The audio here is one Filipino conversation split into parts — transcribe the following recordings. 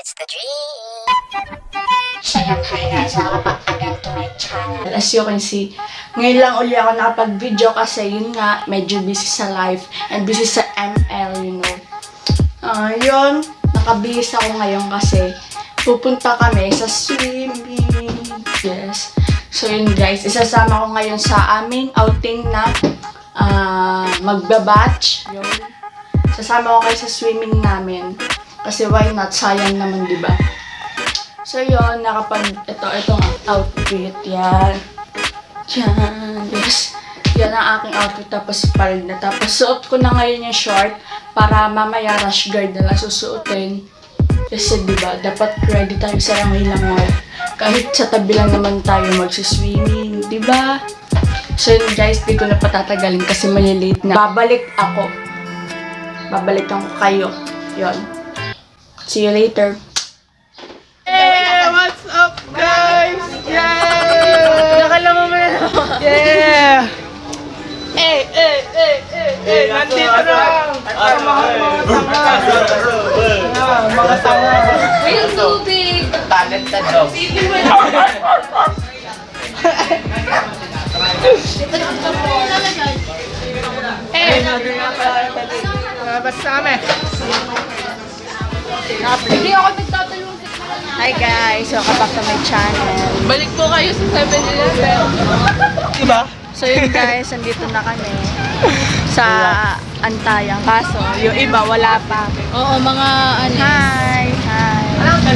It's the dream. Siyempre guys, welcome to my channel. As you can see, ngayon lang uli ako nakapag-video kasi yun nga, medyo busy sa life and busy sa ML, you know. Yun, nakabihis ako ngayon kasi pupunta kami sa swimming. Yes. So yun guys, isasama ko ngayon sa aming outing na magbabatch. Yun. Sasama ko kayo sa swimming namin. Kasi why not? Sayang naman, di ba? So yun, ito ang outfit. Yan. Yan. Yes. Yan ang aking outfit. Tapos palda. Tapos suot ko na ngayon yung short para mamaya rash guard na lang susuotin. Kasi diba, dapat ready tayo sa langoy-langoy. Kahit sa tabi lang naman tayo magsiswimming, diba? So yun guys, di ko na patatagalin kasi malilate na. Babalikan ko kayo. Yun. See you later. Hey, what's up, guys? Yeah! Nakalaman mo na naman. Yeah! Nandito na lang! Mga tanga. May yung tubig! Talent na job. Basta kami. Hindi ako nagtatalong sa Hi guys, welcome back to my channel. Balik po kayo sa 7-Eleven. Diba? So yun guys, andito na kami sa Antayang. Kaso, yung iba wala pa. Oo, mga ano. Hi! Hi! Hi!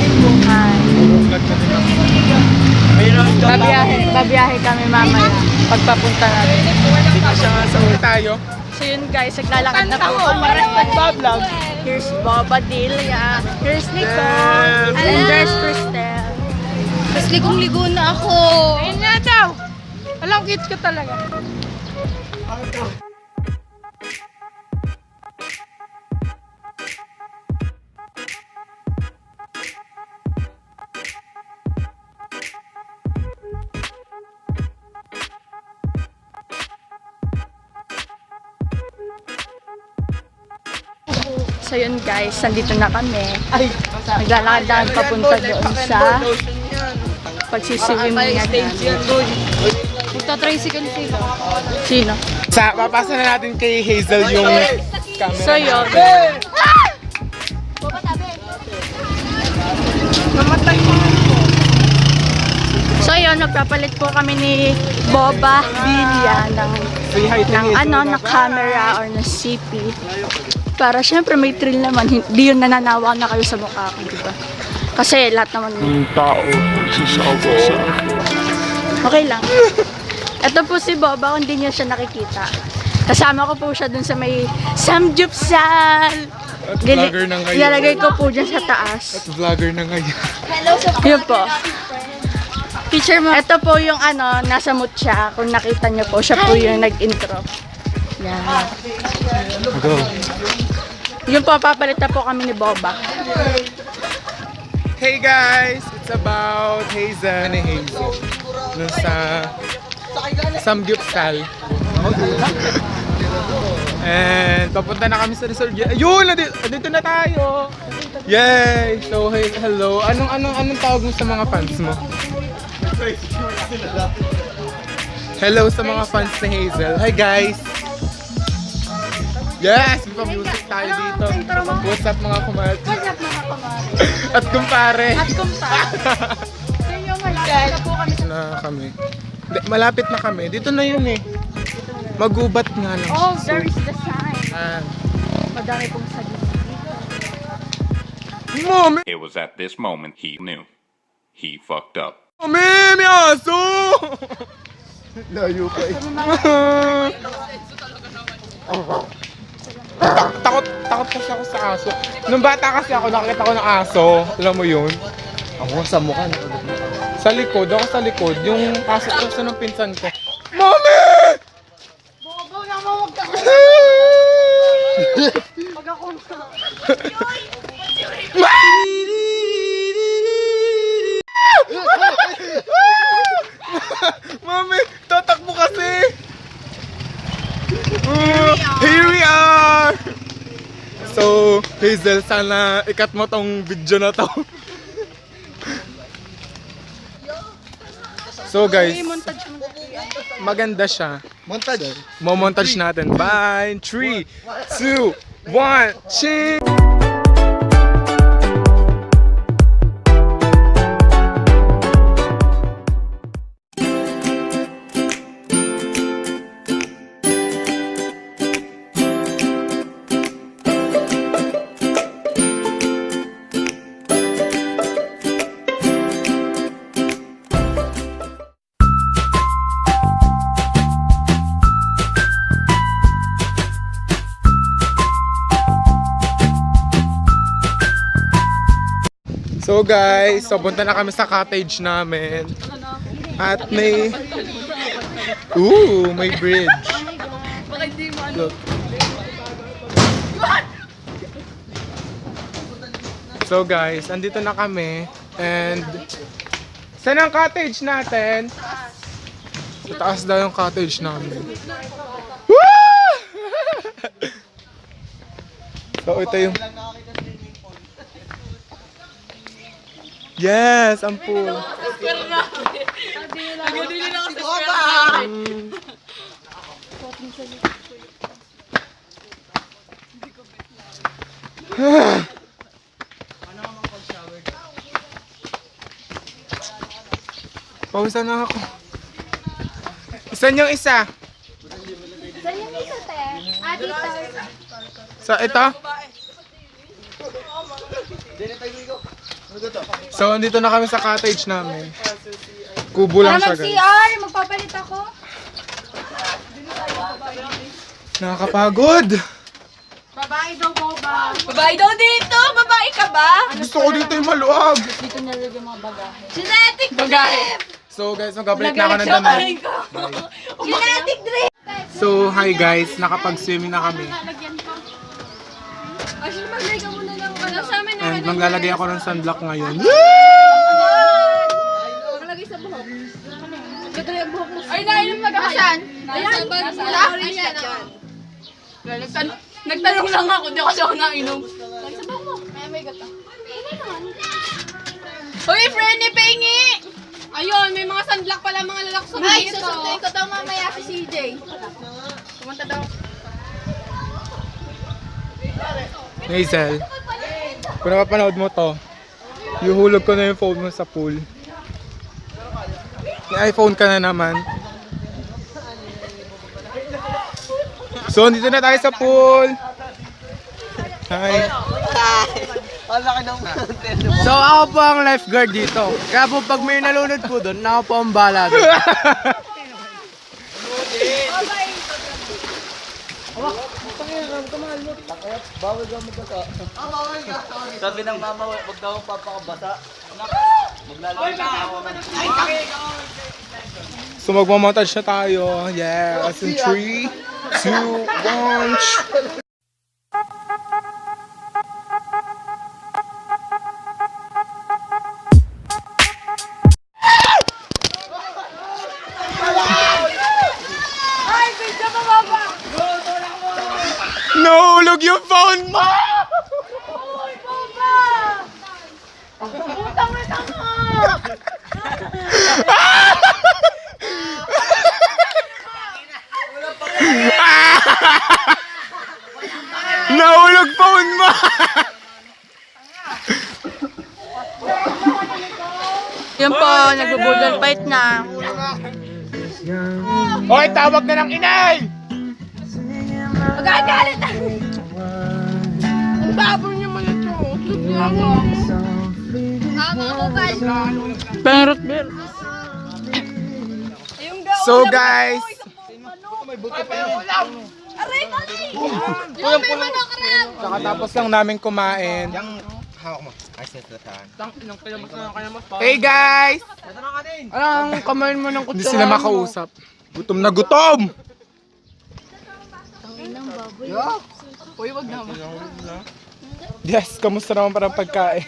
Babiyahe kami mamaya. Pagpapunta natin. Dito siya nga sa ulit tayo. So yun guys, naglalakad na po kami. Nagbablog. Here's Boba Delia. Here's Nico. Yes. And there's Cristel. Tapos ligong-ligo na ako. Ayun nga daw. Alam, cute ka talaga. So yun guys, nandito na kami. Naglalakad papunta doon sa pagsiswimming natin. Magta-tricycle sila. Sino? Papasa na natin kay Hazel yung camera. So yun. Namatay mo. So yun, nagpapalit po kami ni Boba Delia ng ng camera or ng CP. Para syempre may thrill naman, hindi yun nananawa na kayo sa mukha ko, di ba? Kasi lahat naman yung tao nagsasawa sa okay lang. Ito po si Boba, kung hindi niyo siya nakikita. Kasama ko po siya dun sa may Samgyupsal. At vlogger na ngayon. Ilalagay ko po dyan sa taas. At vlogger na ngayon. Yun po. Picture mo. Ito po yung nasa mood siya. Kung nakita niyo po, siya po yung nag-intro. Yan. Go. Yun po, papalit na po kami ni Boba. Hey guys! It's about Hazel. Ano Hazel? Nung sa Samgyupsal. And papunta na kami sa resort. Ayun! Nandito na tayo! Yay! So, hey, hello. Anong tawag mo sa mga fans mo? Hello sa mga fans ni Hazel. Hi guys! Yes! May pa-music tayo dito. What's up mga kumad? At kumpare. At kumpare. So yung malapit na po kami sa... Na kami. Malapit na kami. Dito na yun eh. Magubat nga lang. Oh, there is the sign. Ah. Madami pong saging dito. Mami! It was at this moment he knew. He fucked up. Mami! May aso! Layo pa eh. Takot kasi ako sa aso. Nung bata kasi ako, nakakita ko ng aso. Alam mo yun? Ako sa mukha na. Sa likod, ako sa likod. Yung aso ko sa ng pinsan ko. Mami! Bobo naman, huwag ka ko. Pag ako na. Mami! Tatakbo kasi! Here we are! So, Hazel, sana ikat mo tong video na to. So guys, maganda siya. Montage. Mo-montage natin. Bye! 3, 2, 1, cheers! So guys, so punta na kami sa cottage namin. At may may bridge. Look. So guys, andito na kami and saan ang cottage natin? Sa taas daw yung cottage namin. Woo! So ito yung yes, ang pool. Pausa na ako. Saan yung isa? Saan yung isa, te? Ah, dito. Sa ito? So, andito na kami sa cottage namin. Kubo lang siya, guys. Mag-CR, magpapalit ako. Nakakapagod. Babae daw, boba. Babae daw dito! Babae ka ba? Gusto ko dito yung maluwag. Dito nalagay mga bagahe. Genetic Babae. So, guys, magpapalit na ako ng damit. Genetic drip. So, hi guys. Nakapag-swimming na kami. Actually, maglagay ka muna ng ano sa amin. And maglalagay ako ng sunblock ngayon. Maglagay sa buhok. Maglagay ang buhok mo. Ay, nainom na ka. Saan? Ayan. Sa orange yan. Nagtanong lang ako. Di kasi ako nainom. Sa buhok mo. May gata. Uy, Frenny, pengi! Ayun, may mga sunblock pala mga lalakson dito. Ay, susunduin ko daw mamaya si CJ. Pumunta daw. Hazel, kung napapanood mo to, ihulog ko na yung phone mo sa pool. May iPhone ka na naman. So, dito na tayo sa pool. Hi. So ako po ang lifeguard dito. Kaya po pag may nalunod po doon, ako po ang bala doon. Sabi ng mama, wag daw papakabasa. Maglalagay na ako. So, magmamontage na tayo. Yes, in 3, 2, 1. Nahulog yung phone mo! Nahulog phone mo! Yan po, nagbubudol fight na. Hoy, tawag na ng inay! Magagalit na! Ang baboy niya man ito. Perot, perot. So guys, Aray, mali! Yung may manok rin! kakatapos lang namin kumain. Hawak mo. Ay, sinasataan. Hey guys! Anong kamay mo ng Hindi sila makausap. Gutom na gutom! Uy, wag na ba? Yes, kamusta naman parang pagkain?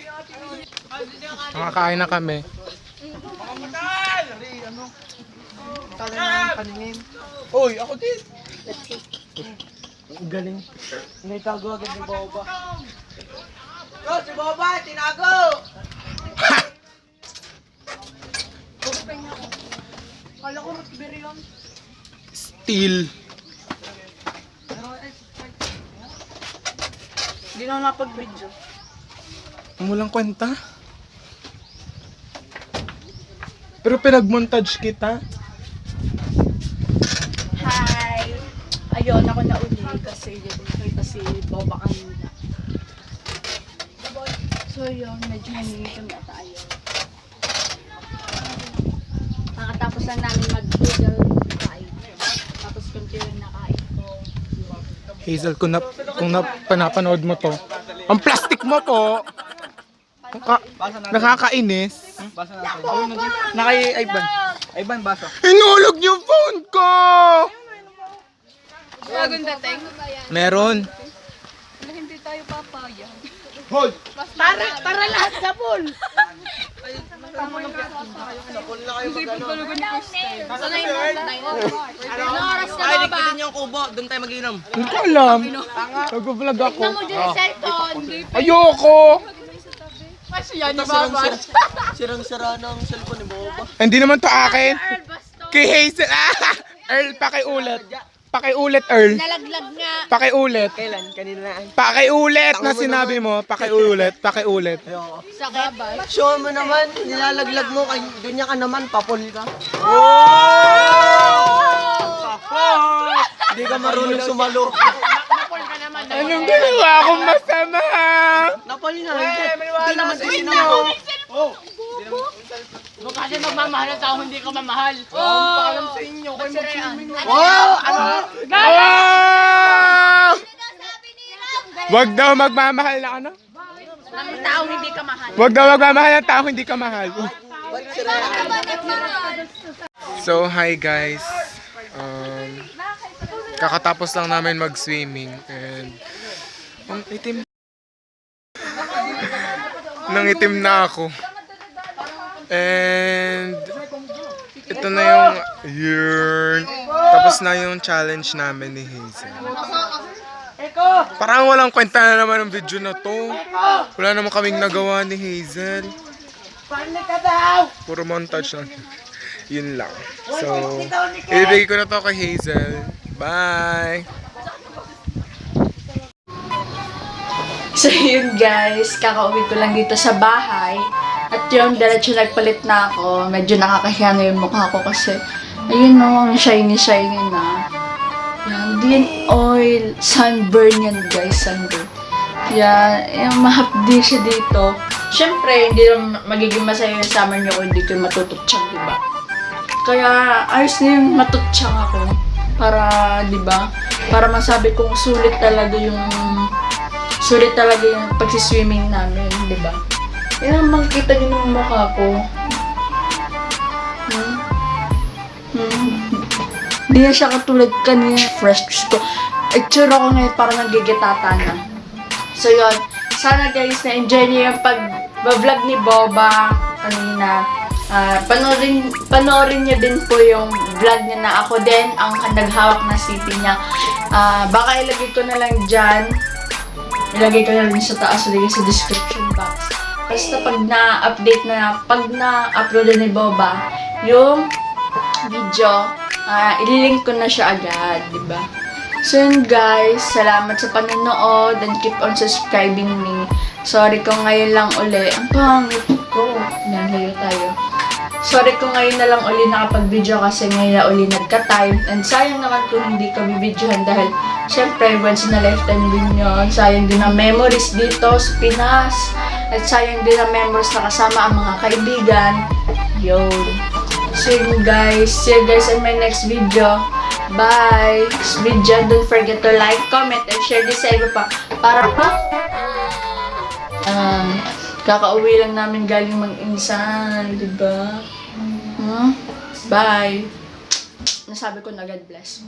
Nakakain na kami. Uy, ako din. Galing. Naitago agad ni Boba. Go, si Boba! Tinago! Kala ko raspberry yun. Steel. Hindi na ako napag-video. Walang kwenta. Pero pinag-montage kita. Hi! Ayun, ako na uli kasi yun, nakita si Boba kanina. So yun, medyo nangingitim na tayo. Nakatapos lang namin mag-Google kain. Tapos continue na kain ko. Hazel, kung panapanood mo to, ang plastic mo po! Nakakainis. Nakay Ivan. Ivan, basa. Hinulog yung phone ko! Bagong dating. Meron. Hindi tayo papayag. Para lahat sa pool! Hindi pagkalugan ni Kristen. Sana yung Ay, nakita niyo yung kubo. Doon tayo mag-inom. Hindi ko alam. Nag-vlog ako. Cellphone. Ayoko! Kasi yan, ni Baba. Sirang-sira ng cellphone ni Boba. Hindi naman to akin. Kay Hazel. Earl, pakiulit. Pakiulit, Earl. Nalaglag nga. Pakiulit. Kailan? Kanina na ay. Pakiulit na sinabi mo. Pakiulit. Pakiulit. Ayoko. Sa Baba. Show mo naman, nilalaglag mo. Kay Dunya ka naman, papol ka. Hindi ka marunong sumalo. Anong ginawa akong masama? Napol na. Hindi naman din sinamalo. Kasi magmamahal ang tao, hindi ko mamahal. Paalam sa inyo. Kayo mag-swimming na. Ah! Wag daw magmamahal na ano? Ang tao, hindi ka mahal. Wag daw magmamahal ng tao, hindi ka mahal. So, hi guys. Kakatapos lang namin mag-swimming and ang itim. Nangitim na ako. And ito na yung yun. Tapos na yung challenge namin ni Hazel. Parang walang kwenta na naman ang video na to. Wala naman kaming nagawa ni Hazel. Puro montage lang. Yun lang. So, ibigay ko na to kay Hazel. Bye! So yun guys, kakauwi ko lang dito sa bahay. At yun, diretso nagpalit na ako. Medyo nakakahiya na yung mukha ko kasi ayun no, ang shiny-shiny na. Yan, din oil, sunburn yan guys, sunburn. Yan, yung mahapdi siya dito. Siyempre, hindi naman magiging masaya yung summer niyo kung hindi ko matututsyang, diba? Kaya, ayos na yung matutsyang ako. Para, diba? Para masabi kong sulit talaga yung pagsiswimming namin, diba? Yan, makikita niyo ng mukha ko. Hindi na siya katulad kanina. Fresh ko. Itsura ko ngayon parang nagigitata na. So yun, sana guys na-enjoy niyo yung pag-vlog ni Boba kanina. Panoorin niyo din po yung vlog niya na ako din ang naghawak na city niya. Baka ilagay ko na lang dyan. Ilagay ko na rin sa taas, ilagay sa description box. Basta pag na-upload ni Boba yung video, ililink ko na siya agad, diba? So yun guys, salamat sa panonood and keep on subscribing me. Sorry kung ngayon lang uli. Ang pangit ko. Yan, layo tayo. Sorry kung ngayon na lang uli nakapag-video kasi ngayon na uli nagka-time. And sayang naman kung hindi ko bibidyohan dahil syempre once in a lifetime din yun. Sayang din ang memories dito sa Pinas. At sayang din ang memories na kasama ang mga kaibigan. Yun. See you guys in my next video. Bye! This video, don't forget to like, comment, and share this sa iba pa. Para pa kakauwi lang namin galing mag-insan, diba? Bye! Nasabi ko na God bless.